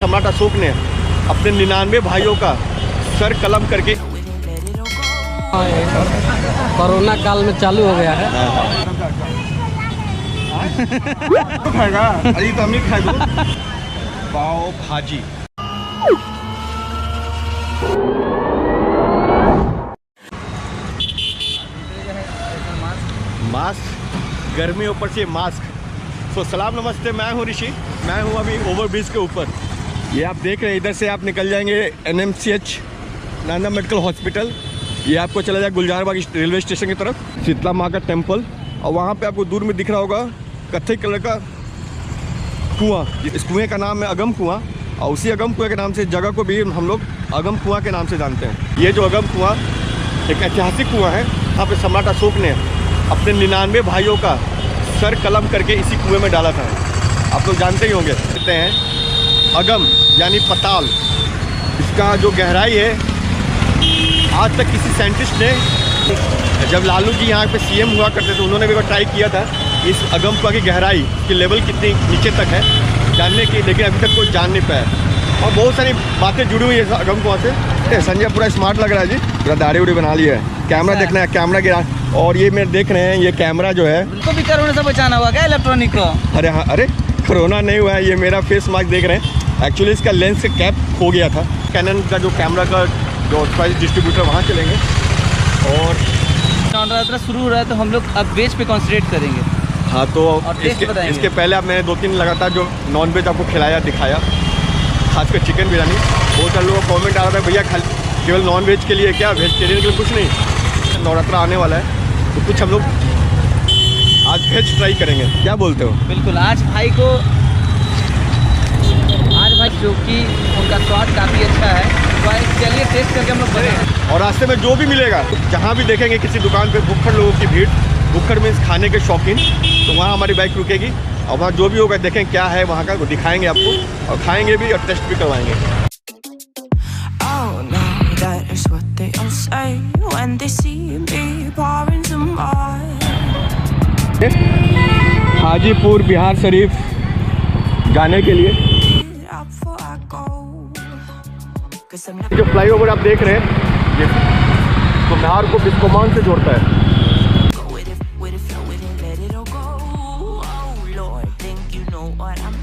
सम्राट अशोक ने अपने 99 भाइयों का सर कलम करके कोरोना काल में चालू हो गया है। तो खाएगा अरे तो हम ही खाए दो पाव भाजी। मास्क गर्मी ऊपर से मास्क। तो सलाम नमस्ते, मैं हूँ ऋषि, मैं हूँ अभी ओवरब्रिज के ऊपर। ये आप देख रहे हैं, इधर से आप निकल जाएंगे NMCH नांदा मेडिकल हॉस्पिटल। ये आपको चला जाए गुलजारबाग रेलवे स्टेशन की तरफ, शीतला माँ का टेम्पल। और वहाँ पे आपको दूर में दिख रहा होगा कत्थई कलर का कुआं। इस कुएँ का नाम है अगम कुआं, और उसी अगम कुएँ के नाम से जगह को भी हम लोग अगम कुआं के नाम से जानते हैं। ये जो अगम कुआं एक ऐतिहासिक कुआं है। यहाँ पे सम्राट अशोक ने अपने 99 भाइयों का सर कलम करके इसी कुएं में डाला था। आप लोग जानते ही होंगे। कहते हैं अगम यानी पताल। इसका जो गहराई है, आज तक किसी साइंटिस्ट ने, जब लालू जी यहाँ पे CM हुआ करते थे, उन्होंने भी ट्राई किया था इस अगम कुआं की गहराई की लेवल कितनी नीचे तक है जानने की, लेकिन अभी तक कोई जान नहीं पाया। और बहुत सारी बातें जुड़ी हुई है अगम कुआं से। संजय पूरा स्मार्ट लग रहा है जी, पूरा दाढ़ी उड़ी बना लिया है। कैमरा देखना है, कैमरा गिरा। और ये मेरे देख रहे हैं, ये कैमरा जो है उनको भी कोरोना से बचाना हुआ क्या इलेक्ट्रॉनिक को? अरे हाँ, अरे कोरोना नहीं हुआ है। ये मेरा फेस मास्क देख रहे हैं, एक्चुअली इसका लेंस का कैप हो गया था। कैनन का जो कैमरा का जो प्राइस डिस्ट्रीब्यूटर, वहाँ चलेंगे। और शुरू हो रहा है तो हम लोग अब वेज पे कॉन्सेंट्रेट करेंगे। हाँ, तो इसके पहले अब मैंने 2-3 लगातार जो नॉन वेज आपको खिलाया दिखाया, खासकर चिकन बिरयानी। बहुत सारे लोगों का कॉमेंट आ रहा था, भैया खाली केवल नॉन वेज के लिए क्या, वेजिटेरियन के लिए कुछ नहीं। नवरात्र आने वाला है तो कुछ हम लोग आज वेज ट्राई करेंगे। क्या बोलते हो? बिल्कुल। आज भाई जो कि उनका स्वाद काफ़ी अच्छा है, भाई चलिए टेस्ट करके हम लोग बने। और रास्ते में जो भी मिलेगा, जहाँ भी देखेंगे किसी दुकान पे भुक्खड़ लोगों की भीड़, भुक्खड़ मीन्स खाने के शौकीन, तो वहाँ हमारी बाइक रुकेगी और वहाँ जो भी होगा देखें क्या है वहाँ का, वो दिखाएंगे आपको और खाएंगे भी और टेस्ट भी करवाएंगे। हाजीपुर बिहार शरीफ जाने के लिए जो फ्लाईओवर आप देख रहे हैं, ये बिहार को बिस्कोमान से जोड़ता है।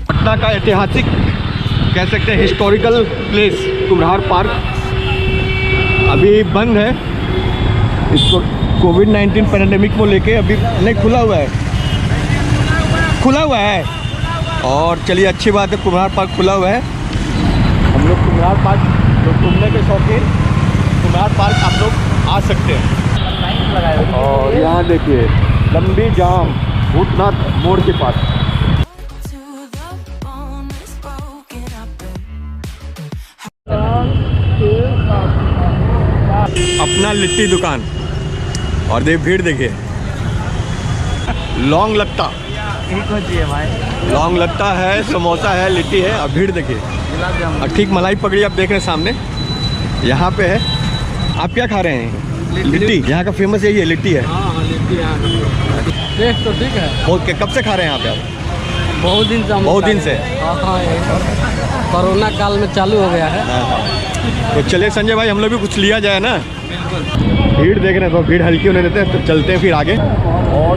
पटना का ऐतिहासिक कह सकते हैं हिस्टोरिकल प्लेस कुम्हार पार्क अभी बंद है। इसको कोविड-19 पैंडेमिक को लेके अभी नहीं खुला हुआ है। और चलिए अच्छी बात है, कुम्हार पार्क खुला हुआ है। हम लोग कुम्हार पार्क जो घूमने के शौकीन, कुम्हार पार्क आप लोग आ सकते हैं। और यहाँ देखिए लंबी जाम भूतनाथ मोड़ के पास। अपना लिट्टी दुकान, और भीड़ देखिए। लौंग लत्ता भाई, लौंग लत्ता है, समोसा है, लिट्टी है, और भीड़ देखिए। और ठीक मलाई पकड़ी आप देख रहे हैं सामने, यहाँ पे है। आप क्या खा रहे हैं? लिट्टी। यहाँ का फेमस यही है, लिट्टी है। हाँ, लिट्टी टेस्ट तो ठीक है। ओके, कब से खा रहे हैं यहाँ पे आप? बहुत दिन से। कोरोना काल में चालू हो गया है। तो चलिए संजय भाई, हम लोग भी कुछ लिया जाए ना। भीड़ देख रहे हैं, तो भीड़ हल्की होने देते हैं, तो चलते हैं फिर आगे। और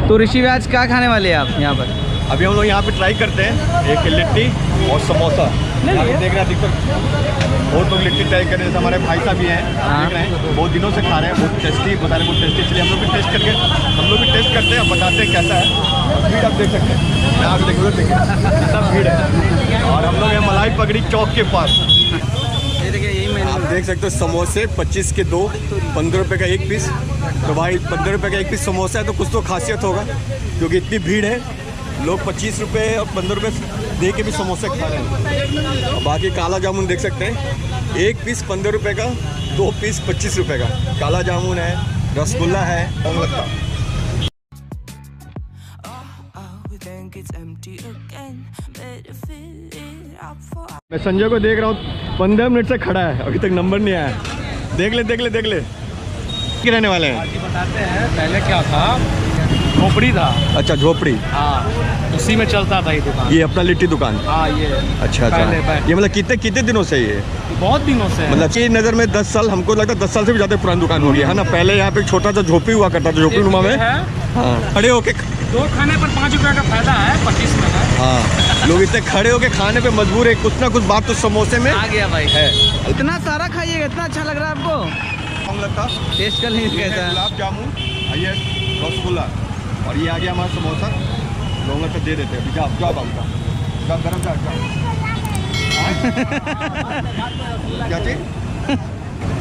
तो ऋषि आज क्या खाने वाले हैं आप यहाँ पर? अभी हम लोग यहाँ पे ट्राई करते हैं एक लिट्टी और समोसा। देख रहे हैं, बहुत लोग लिट्टी ट्राई कर रहे हैं। हमारे भाई साहब भी हैं, देख रहे हैं, बहुत दिनों से खा रहे हैं, बहुत टेस्टी, बता रहे हैं बहुत टेस्टी। इसलिए हम लोग भी टेस्ट करते हैं, बताते हैं कैसा है। भीड़ आप देख सकते हैं, यहाँ पे देखिए कितना भीड़ है। और हम लोग हैं मलाई पगड़ी चौक के पास। ये देखिए, यही मैंने आप देख सकते हो समोसे 25 के 2, 15 रुपये का एक पीस। तो भाई 15 रुपये का एक पीस समोसा है तो कुछ तो खासियत होगा, क्योंकि इतनी भीड़ है। लोग 25 रुपये और 15 रुपये दे के भी समोसे खा रहे हैं। और बाकी काला जामुन देख सकते हैं, एक पीस 15 रुपये का, 2 पीस 25 रुपये का काला जामुन है, रसगुल्ला है, लौंग लत्ता। मैं संजय को देख रहा हूँ, 15 मिनट से खड़ा है, अभी तक नंबर नहीं आया। देख ले रहने वाले हैं। बताते हैं पहले क्या था। खोपड़ी था। अच्छा झोपड़ी, हाँ, उसी में चलता था ये दुकान। ये अपना लिट्टी दुकान। हाँ, ये अच्छा पहले अच्छा, ये मतलब कितने दिनों से ये बहुत दिनों से है। मतलब ये नज़र में 10 साल, हमको लगता है 10 साल से भी ज़्यादा पुरानी दुकान हो गई है ना। पहले यहाँ पे एक छोटा सा झोपड़ी हुआ करता था, झोपड़ी नुमा में। है हाँ, खड़े होके, 2 खाने पर 5 रुपये का फायदा है, 25 में है। हाँ, लोग इतने खड़े होके खाने पे मजबूर है। कुछ ना कुछ बात तो समोसे में आ गया भाई। है। इतना सारा खाइएगा, इतना अच्छा लग रहा है आपको। लगता टेस्ट कर लीजिए कैसा है। गुलाब जामुन, ये रसगुल्ला, और ये आ गया हमारा समोसा। लोगों को दे देते हैं। जाओ बाबू का, जाओ गरम जाओ। क्या चीज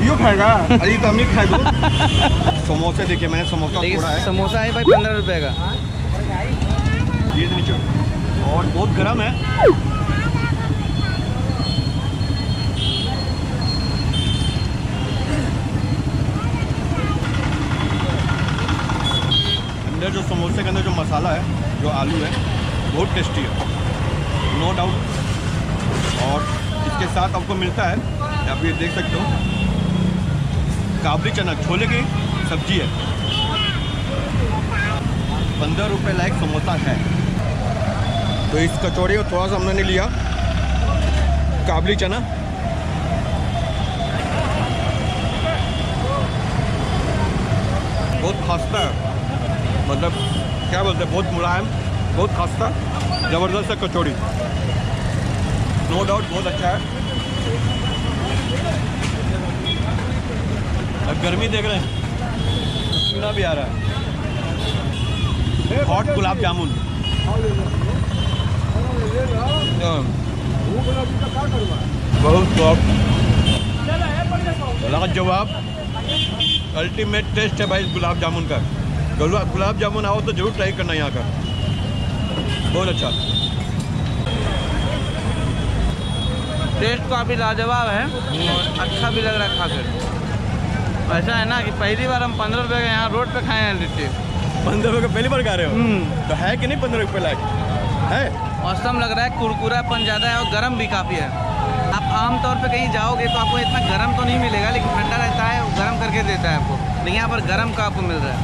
यो खाएगा? अरे तो हम ही खाए दो। समोसे देखिए, मैंने समोसा थोड़ा है। समोसा है भाई 15 रुपये का। ये नीचे और बहुत गर्म है। अंदर जो समोसे के अंदर जो मसाला है, जो आलू है, बहुत टेस्टी है, नो डाउट। और इसके साथ आपको मिलता है, आप ये देख सकते हो, काबली चना छोले की सब्जी है। 15 रुपये लायक समोसा है। तो इस कचौड़ी को थोड़ा सा हमने नहीं लिया काबली चना, बहुत खस्ता है, मतलब क्या बोलते हैं, बहुत मुलायम, बहुत खस्ता, ज़बरदस्त है कचौड़ी, नो डाउट बहुत अच्छा है। अब गर्मी देख रहे हैं, पसीना भी आ रहा है। हॉट गुलाब जामुन, बहुत टॉप, लाजवाब, अल्टीमेट टेस्ट है भाई गुलाब जामुन का। गुलाब जामुन आओ तो जरूर ट्राई करना यहाँ का, बहुत अच्छा। टेस्ट काफ़ी लाजवाब है और अच्छा भी लग रहा है खाकर। ऐसा है ना कि पहली बार हम 15 रुपये का यहाँ रोड पे खाए हैं लिट्टी। 15 रुपये का पहली बार खा रहे हो? तो है कि नहीं 15 रुपये लायक है? मौसम लग रहा है, कुरकुरापन ज़्यादा है और गर्म भी काफ़ी है। आप आमतौर पे कहीं जाओगे तो आपको इतना गर्म तो नहीं मिलेगा, लेकिन ठंडा रहता है, गर्म करके देता है आपको। लेकिन यहाँ पर गर्म का आपको मिल रहा है।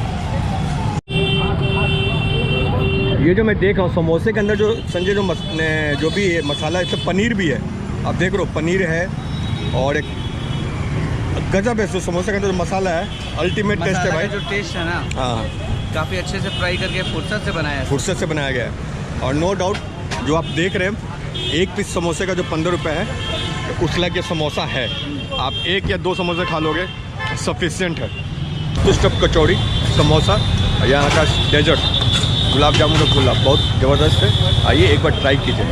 ये जो मैं देख रहा हूँ समोसे के अंदर जो संजय जो भी मसाला है, इसमें पनीर भी है। आप देख रहे हो पनीर है और एक गजब है। जो समोसे के अंदर जो मसाला है, अल्टीमेट टेस्ट है भाई। जो टेस्ट है ना, हाँ, काफ़ी अच्छे से फ्राई करके फुर्सत से बनाया है। फुर्सत से बनाया गया है। और नो डाउट जो आप देख रहे हैं, एक पीस समोसे का जो 15 रुपये है, उस लायक ये समोसा है। आप 1 या 2 समोसे खा लोगे, सफिशिएंट है। तो स्टफ कचौड़ी, समोसा, यहाँ का डेजर्ट गुलाब जामुन का गुलाब बहुत ज़बरदस्त है। आइए एक बार ट्राई कीजिए।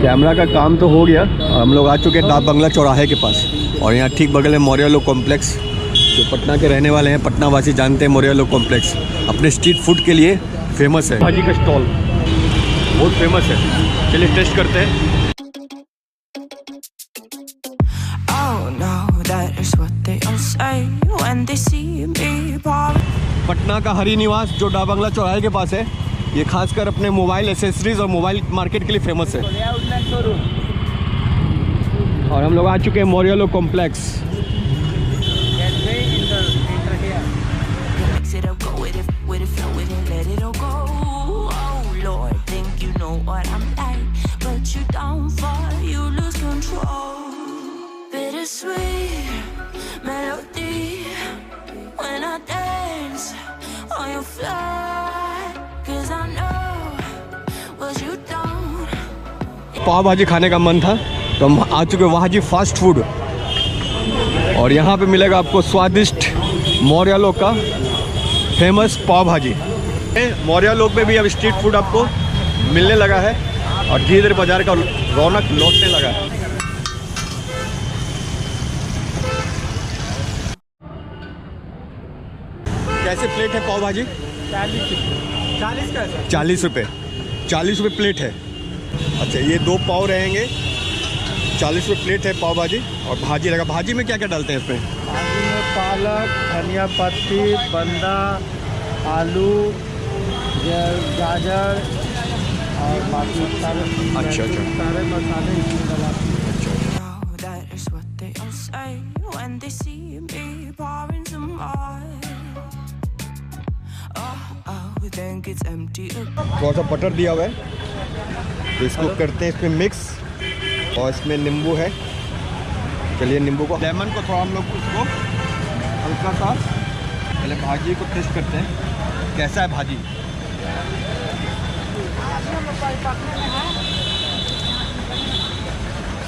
कैमरा का काम तो हो गया, हम लोग आ चुके हैं डाक बंगला चौराहे के पास, और यहाँ ठीक बगल है मोरियालो कॉम्प्लेक्स। जो पटना के रहने वाले हैं, पटना वासी जानते हैं मोरियालो कॉम्प्लेक्स अपने स्ट्रीट फूड के लिए फेमस है। भाजी का स्टॉल बहुत फेमस है, चलिए टेस्ट करते हैं। पटना का हरी निवास जो डाक बंगला चौराहे के पास है, ये खासकर अपने मोबाइल एसेसरीज और मोबाइल मार्केट के लिए फेमस है। और हम लोग आ चुके हैं मोरियालो कॉम्प्लेक्स। पाव भाजी खाने का मन था तो हम आ चुके वहाजी फास्ट फूड, और यहाँ पे मिलेगा आपको स्वादिष्ट मोरियालो का फेमस पाव भाजी। मोरियालो पे भी अब स्ट्रीट फूड आपको मिलने लगा है और धीरे धीरे बाजार का रौनक लौटने लगा है। कैसे प्लेट है पाव भाजी? 40 रुपये। 40 रुपये प्लेट है। अच्छा, ये 2 पाव रहेंगे, 40 रुपये प्लेट है पाव भाजी। और भाजी लगा, भाजी में क्या क्या डालते हैं इसमें? भाजी में पालक, धनिया पत्ती, बंदा, आलू, गाजर और बाकी सारे सारे मसाले इसमें डालते हैं। pouring some more. We think it's empty. थोड़ा सा बटर दिया हुआ है, तो इसको करते हैं इसमें मिक्स, और इसमें नींबू है। चलिए नींबू को, लेमन को थोड़ा हम लोग उसको हल्का सा, पहले भाजी को टेस्ट करते हैं कैसा है भाजी।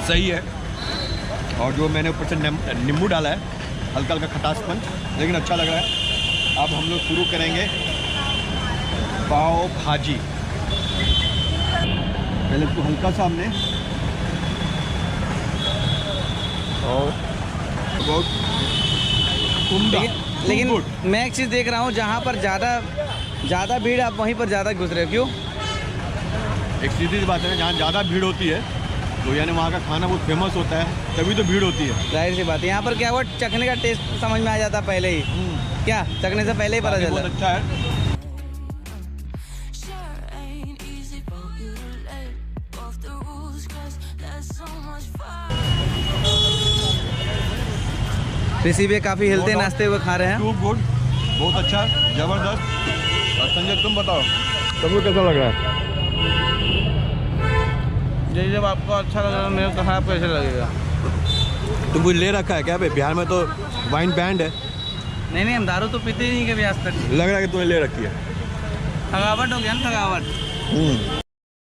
सही है, और जो मैंने ऊपर से नींबू डाला है, हल्का हल्का खटासपन, लेकिन अच्छा लग रहा है। अब हम लोग शुरू करेंगे पाव भाजी। पहले इसको हल्का सा हमने, और बहुत उम्दा, लेकिन good। मैं एक चीज़ देख रहा हूँ, जहाँ पर ज़्यादा भीड़, आप वहीं पर ज़्यादा घुस रहे हो, क्यों? एक सीधी सी बात है, जहाँ ज़्यादा भीड़ होती है तो यानी वहाँ का खाना बहुत फेमस होता है, तभी तो भीड़ होती है। जाहिर सी बात है, यहाँ पर क्या हुआ, चखने का टेस्ट समझ में आ जाता पहले ही, क्या चखने से पहले ही पता बहुत चलता। अच्छा है। Sure ain't easy for you to let off the rules, 'cause there's so much fun. ऋषि भी काफ़ी हिलते नाचते हुए खा रहे हैं। टू गुड, बहुत अच्छा, ज़बरदस्त। और संजय तुम बताओ, तुमको कैसा लग रहा है? यही जब आपको अच्छा लग रहा है, मेरे को खराब कैसे लगेगा? तुम कुछ ले रखा है क्या भाई? बिहार में तो वाइन बैंड है। नहीं, हम दारू तो पीते ही नहीं कभी आज तक। लग रहा है कि तुमने ले रखी है। थकावट हो गया ना, थकावट।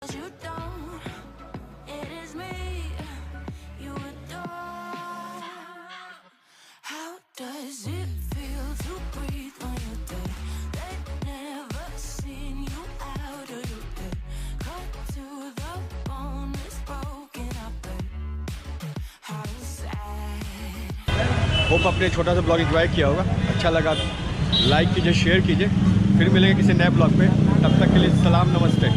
You don't, it is me you adore. How does it feel to breathe when you're dead? They've never seen you out of your bed. Cut to the bone, it's broken up. How sad. Hope अपने छोटा सा blog enjoy किया होगा, अच्छा लगा like कीजिए, share कीजिए। फिर मिलेंगे किसी नए ब्लॉग पे, तब तक के लिए सलाम, नमस्ते।